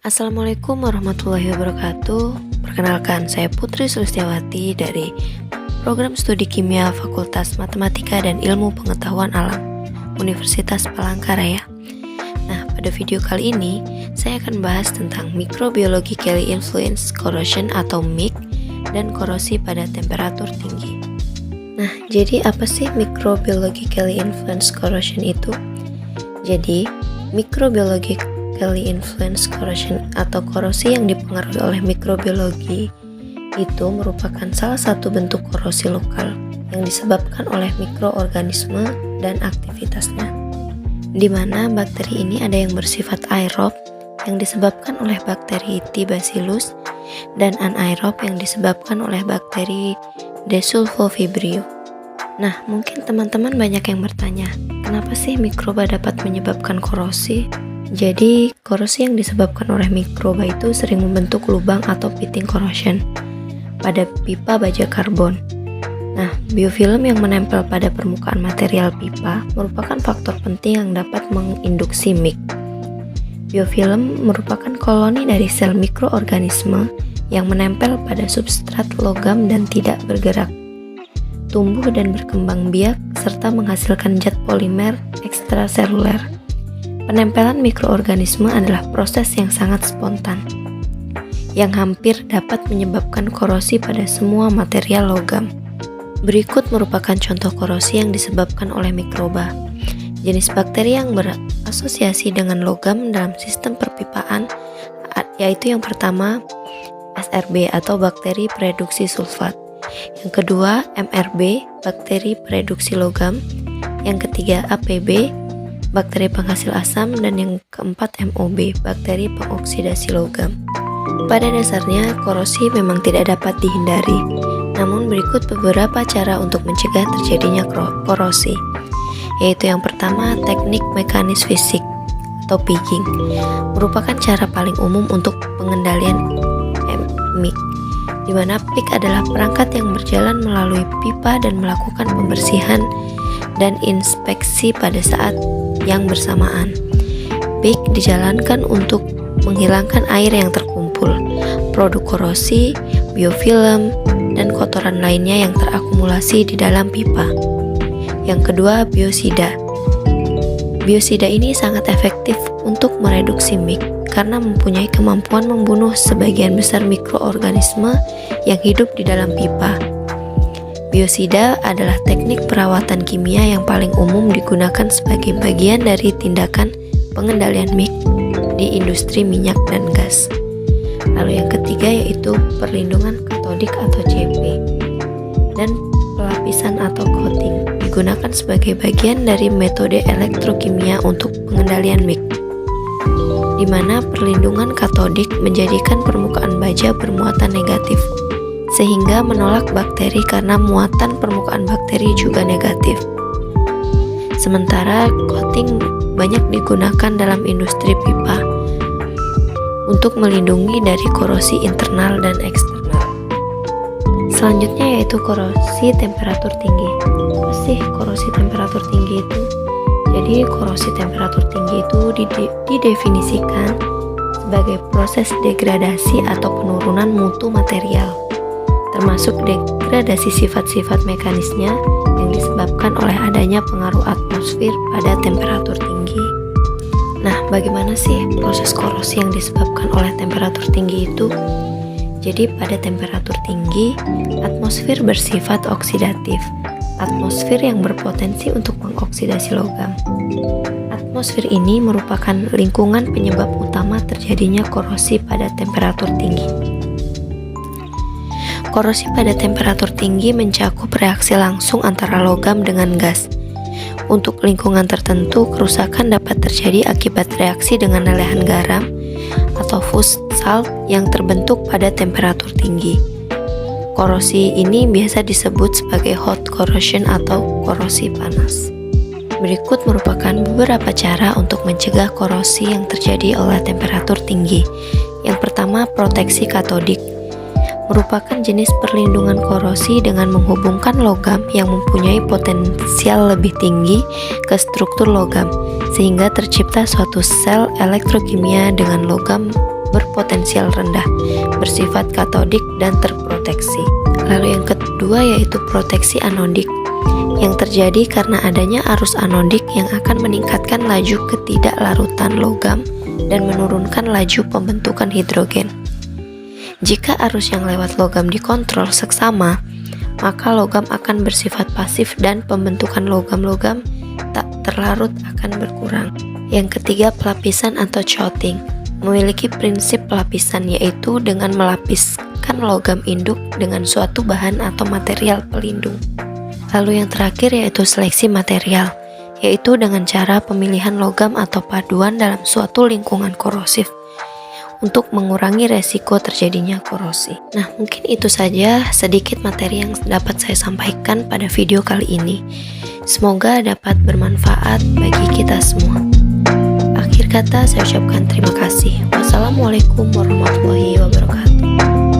Assalamualaikum warahmatullahi wabarakatuh. Perkenalkan, saya Putri Sulistiawati dari Program Studi Kimia Fakultas Matematika dan Ilmu Pengetahuan Alam Universitas Palangkaraya. Nah, pada video kali ini saya akan bahas tentang Microbiologically Influenced Corrosion atau MIC dan korosi pada temperatur tinggi. Nah, jadi apa sih Microbiologically Influenced Corrosion itu? Jadi, Microbiologically Influenced Corrosion atau korosi yang dipengaruhi oleh mikrobiologi itu merupakan salah satu bentuk korosi lokal yang disebabkan oleh mikroorganisme dan aktivitasnya, di mana bakteri ini ada yang bersifat aerob yang disebabkan oleh bakteri T. bacillus dan anaerob yang disebabkan oleh bakteri Desulfovibrio. Nah, mungkin teman-teman banyak yang bertanya, kenapa sih mikroba dapat menyebabkan korosi? Jadi, korosi yang disebabkan oleh mikroba itu sering membentuk lubang atau pitting corrosion pada pipa baja karbon. Nah, biofilm yang menempel pada permukaan material pipa merupakan faktor penting yang dapat menginduksi MIC. Biofilm merupakan koloni dari sel mikroorganisme yang menempel pada substrat logam dan tidak bergerak, tumbuh dan berkembang biak, serta menghasilkan zat polimer ekstraseluler. Penempelan mikroorganisme adalah proses yang sangat spontan, yang hampir dapat menyebabkan korosi pada semua material logam. Berikut merupakan contoh korosi yang disebabkan oleh mikroba. Jenis bakteri yang berasosiasi dengan logam dalam sistem perpipaan yaitu yang pertama SRB atau bakteri pereduksi sulfat, yang kedua MRB, bakteri pereduksi logam, yang ketiga APB, bakteri penghasil asam, dan yang keempat MOB, bakteri pengoksidasi logam. Pada dasarnya, korosi memang tidak dapat dihindari, namun berikut beberapa cara untuk mencegah terjadinya korosi, yaitu yang pertama, teknik mekanis fisik atau pigging, merupakan cara paling umum untuk pengendalian MIC, di mana pig adalah perangkat yang berjalan melalui pipa dan melakukan pembersihan dan inspeksi pada saat yang bersamaan. Pig dijalankan untuk menghilangkan air yang terkumpul, produk korosi, biofilm, dan kotoran lainnya yang terakumulasi di dalam pipa. Yang kedua, biosida. Biosida ini sangat efektif untuk mereduksi MIC karena mempunyai kemampuan membunuh sebagian besar mikroorganisme yang hidup di dalam pipa. Biosida adalah teknik perawatan kimia yang paling umum digunakan sebagai bagian dari tindakan pengendalian MIC di industri minyak dan gas. Lalu yang ketiga yaitu perlindungan katodik atau CP dan pelapisan atau coating digunakan sebagai bagian dari metode elektrokimia untuk pengendalian MIC, di mana perlindungan katodik menjadikan permukaan baja bermuatan negatif sehingga menolak bakteri karena muatan permukaan bakteri juga negatif. Sementara coating banyak digunakan dalam industri pipa untuk melindungi dari korosi internal dan eksternal. Selanjutnya yaitu korosi temperatur tinggi. Apa sih korosi temperatur tinggi itu? Jadi korosi temperatur tinggi itu didefinisikan sebagai proses degradasi atau penurunan mutu material, termasuk degradasi sifat-sifat mekanisnya yang disebabkan oleh adanya pengaruh atmosfer pada temperatur tinggi. Nah, bagaimana sih proses korosi yang disebabkan oleh temperatur tinggi itu? Jadi pada temperatur tinggi, atmosfer bersifat oksidatif, atmosfer yang berpotensi untuk mengoksidasi logam. Atmosfer ini merupakan lingkungan penyebab utama terjadinya korosi pada temperatur tinggi. Korosi pada temperatur tinggi mencakup reaksi langsung antara logam dengan gas. Untuk lingkungan tertentu, kerusakan dapat terjadi akibat reaksi dengan lelehan garam atau fused salt yang terbentuk pada temperatur tinggi. Korosi ini biasa disebut sebagai hot corrosion atau korosi panas. Berikut merupakan beberapa cara untuk mencegah korosi yang terjadi oleh temperatur tinggi. Yang pertama, proteksi katodik merupakan jenis perlindungan korosi dengan menghubungkan logam yang mempunyai potensial lebih tinggi ke struktur logam, sehingga tercipta suatu sel elektrokimia dengan logam berpotensial rendah, bersifat katodik dan terproteksi. Lalu yang kedua yaitu proteksi anodik, yang terjadi karena adanya arus anodik yang akan meningkatkan laju ketidaklaruttan logam dan menurunkan laju pembentukan hidrogen. Jika arus yang lewat logam dikontrol seksama, maka logam akan bersifat pasif dan pembentukan logam-logam tak terlarut akan berkurang. Yang ketiga, pelapisan atau coating memiliki prinsip pelapisan, yaitu dengan melapiskan logam induk dengan suatu bahan atau material pelindung. Lalu yang terakhir yaitu seleksi material, yaitu dengan cara pemilihan logam atau paduan dalam suatu lingkungan korosif untuk mengurangi resiko terjadinya korosi. Nah, mungkin itu saja sedikit materi yang dapat saya sampaikan pada video kali ini. Semoga dapat bermanfaat bagi kita semua. Akhir kata saya ucapkan terima kasih. Wassalamualaikum warahmatullahi wabarakatuh.